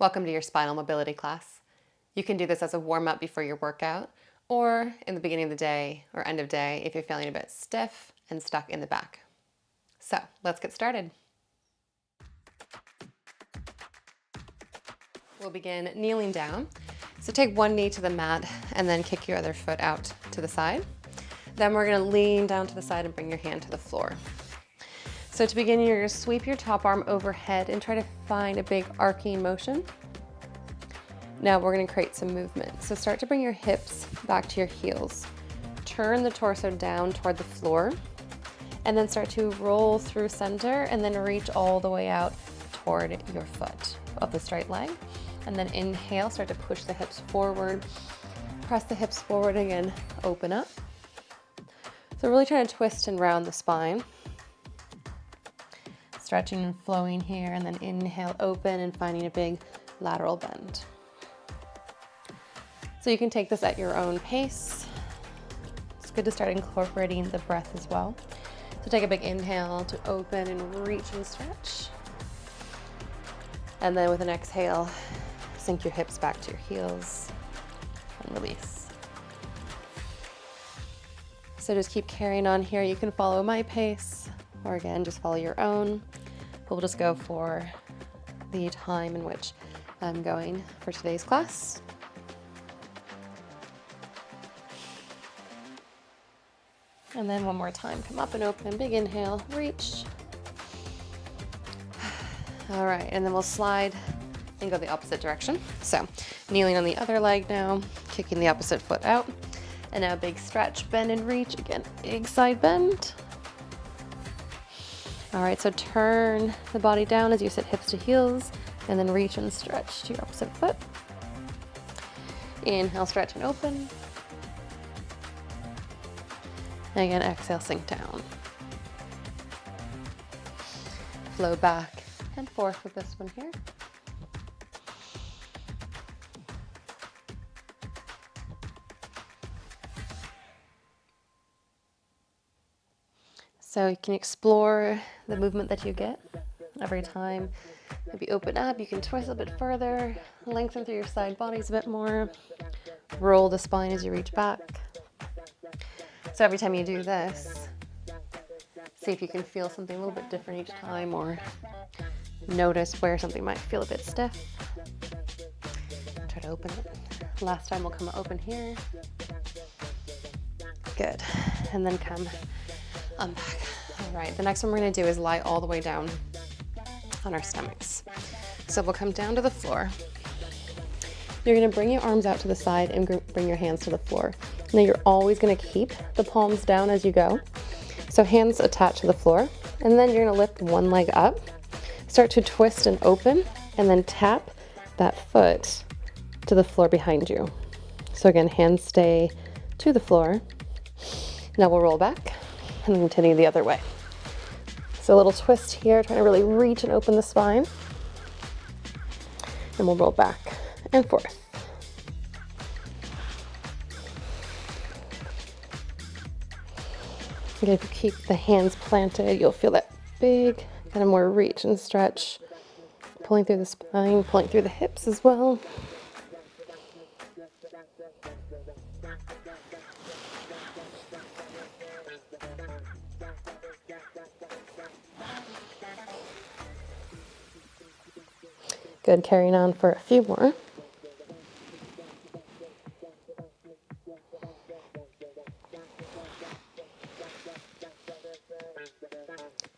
Welcome to your spinal mobility class. You can do this as a warm-up before your workout or in the beginning of the day or end of day if you're feeling a bit stiff and stuck in the back. So let's get started. We'll begin kneeling down. So take one knee to the mat and then kick your other foot out to the side. Then we're going to lean down to the side and bring your hand to the floor. So to begin, you're going to sweep your top arm overhead and try to find a big arcing motion. Now we're going to create some movement. So start to bring your hips back to your heels. Turn the torso down toward the floor and then start to roll through center and then reach all the way out toward your foot of the straight leg. And then inhale, start to push the hips forward. Press the hips forward again, open up. So really trying to twist and round the spine. Stretching and flowing here, and then inhale, open and finding a big lateral bend. So you can take this at your own pace. It's good to start incorporating the breath as well. So take a big inhale to open and reach and stretch. And then with an exhale, sink your hips back to your heels and release. So just keep carrying on here. You can follow my pace, or again, just follow your own. We'll just go for the time in which I'm going for today's class. And then one more time, come up and open, big inhale, reach. All right, and then we'll slide and go the opposite direction. So kneeling on the other leg now, kicking the opposite foot out. And now big stretch, bend and reach. Again, big side bend. All right, so turn the body down as you sit hips to heels and then reach and stretch to your opposite foot. Inhale, stretch and open. And again, exhale, sink down. Flow back and forth with this one here. So you can explore the movement that you get every time. Maybe open up, you can twist a bit further, lengthen through your side bodies a bit more, roll the spine as you reach back. So every time you do this, see if you can feel something a little bit different each time, or notice where something might feel a bit stiff. Try to open it. Last time we'll come open here. Good. And then come back. All right, the next one we're going to do is lie all the way down on our stomachs. So we'll come down to the floor. You're going to bring your arms out to the side and bring your hands to the floor. Now you're always going to keep the palms down as you go. So hands attached to the floor, and then you're going to lift one leg up, start to twist and open, and then tap that foot to the floor behind you. So again, hands stay to the floor. Now we'll roll back and then continue the other way. So a little twist here, trying to really reach and open the spine. And we'll roll back and forth. Again, if you keep the hands planted, you'll feel that big kind of more reach and stretch, pulling through the spine, pulling through the hips as well. Good, carrying on for a few more.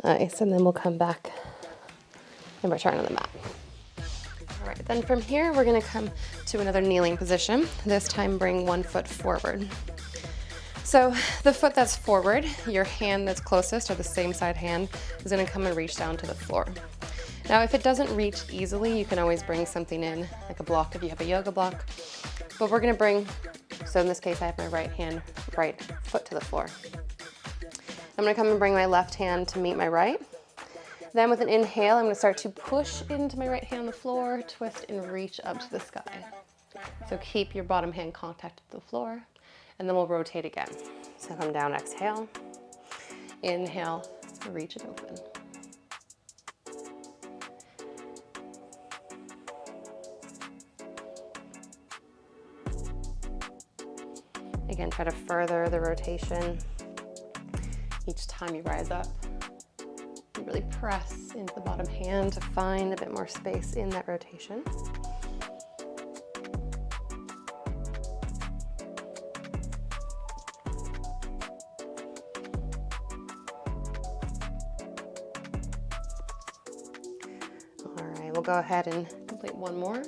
Nice, and then we'll come back and return on the mat. All right, then from here, we're gonna come to another kneeling position. This time, bring one foot forward. So the foot that's forward, your hand that's closest, or the same side hand, is gonna come and reach down to the floor. Now, if it doesn't reach easily, you can always bring something in, like a block if you have a yoga block. But we're gonna bring, so in this case, I have my right foot to the floor. I'm gonna come and bring my left hand to meet my right. Then with an inhale, I'm gonna start to push into my right hand on the floor, twist and reach up to the sky. So keep your bottom hand contact with the floor, and then we'll rotate again. So come down, exhale. Inhale, reach it open. Again, try to further the rotation each time you rise up. You really press into the bottom hand to find a bit more space in that rotation. All right, we'll go ahead and complete one more.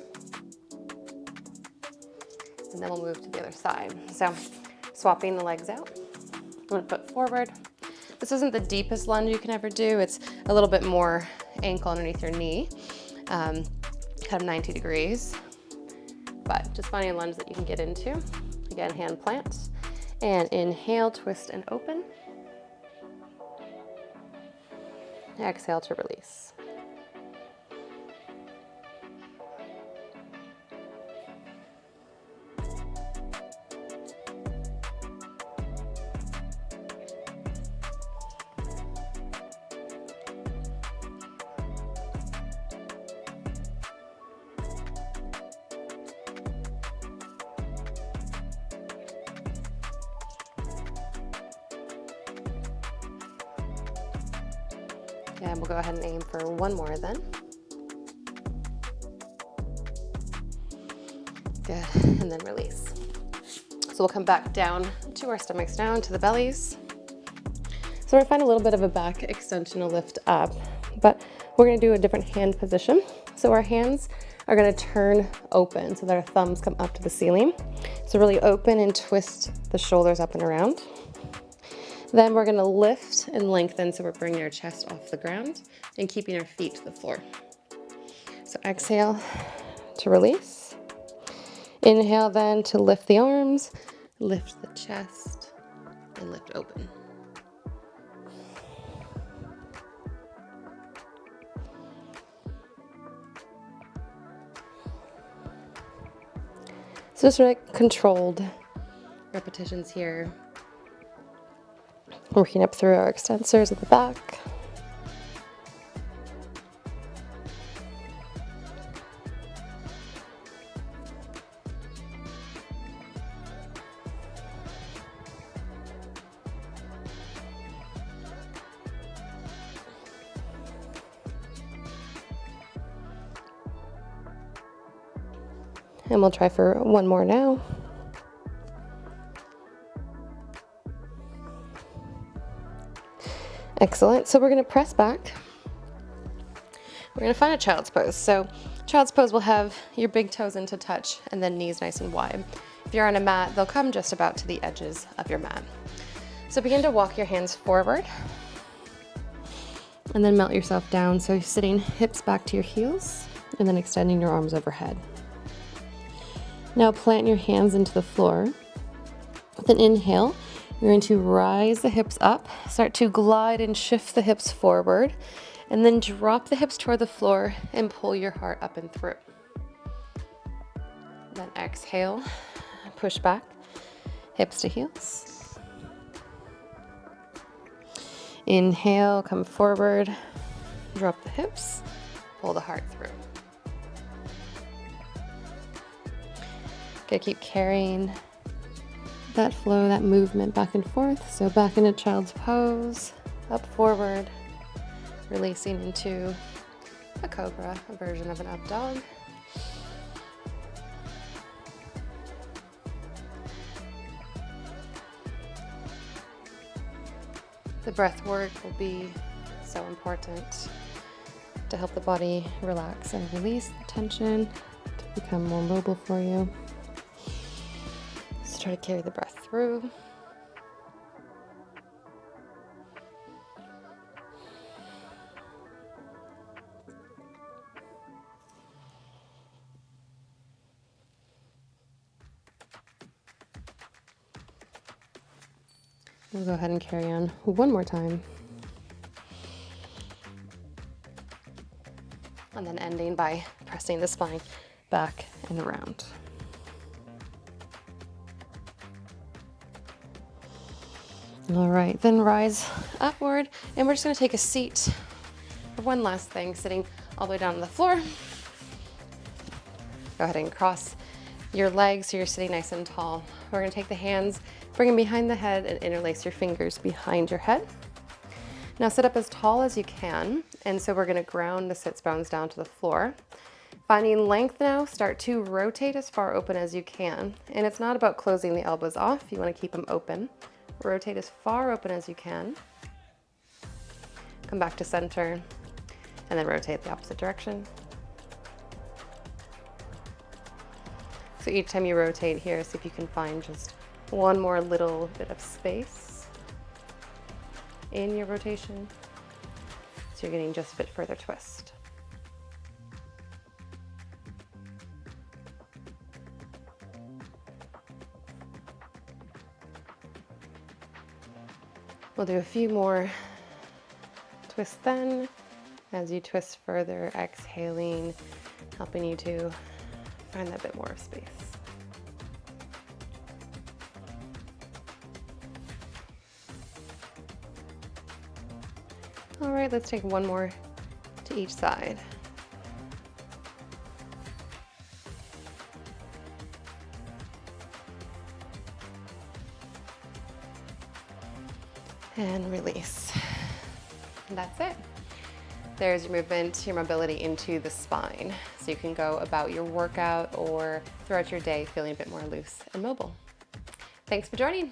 And then we'll move to the other side. So swapping the legs out. I'm gonna put forward. This isn't the deepest lunge you can ever do. It's a little bit more ankle underneath your knee, kind of 90 degrees, but just finding a lunge that you can get into. Again, hand plant, and inhale, twist and open. Exhale to release. And we'll go ahead and aim for one more then. Good, and then release. So we'll come back down to our stomachs, down to the bellies. So we're gonna find a little bit of a back extension to lift up, but we're gonna do a different hand position. So our hands are gonna turn open so that our thumbs come up to the ceiling. So really open and twist the shoulders up and around. Then we're gonna lift and lengthen, so we're bringing our chest off the ground and keeping our feet to the floor. So exhale to release. Inhale then to lift the arms, lift the chest, and lift open. So just like controlled repetitions here. Working up through our extensors at the back. And we'll try for one more now. Excellent. So we're going to press back. We're going to find a child's pose. So child's pose will have your big toes into touch and then knees nice and wide. If you're on a mat, they'll come just about to the edges of your mat. So begin to walk your hands forward and then melt yourself down. So you're sitting hips back to your heels and then extending your arms overhead. Now plant your hands into the floor. With an inhale, you're going to rise the hips up, start to glide and shift the hips forward, and then drop the hips toward the floor and pull your heart up and through. Then exhale, push back, hips to heels. Inhale, come forward, drop the hips, pull the heart through. Okay, keep carrying that flow, that movement back and forth. So back into child's pose, up forward, releasing into a cobra, a version of an up dog. The breath work will be so important to help the body relax and release the tension, to become more mobile for you. So try to carry the breath through. We'll go ahead and carry on one more time. And then ending by pressing the spine back and around. All right, then rise upward, and we're just gonna take a seat for one last thing, sitting all the way down on the floor. Go ahead and cross your legs so you're sitting nice and tall. We're gonna take the hands, bring them behind the head, and interlace your fingers behind your head. Now sit up as tall as you can, and so we're gonna ground the sits bones down to the floor. Finding length now, start to rotate as far open as you can. And it's not about closing the elbows off, you wanna keep them open. Rotate as far open as you can. Come back to center, and then rotate the opposite direction. So each time you rotate here, see if you can find just one more little bit of space in your rotation. So you're getting just a bit further twist. We'll do a few more twists then. As you twist further, exhaling, helping you to find that bit more of space. All right, let's take one more to each side. And release. And that's it. There's your movement, your mobility into the spine. So you can go about your workout or throughout your day feeling a bit more loose and mobile. Thanks for joining.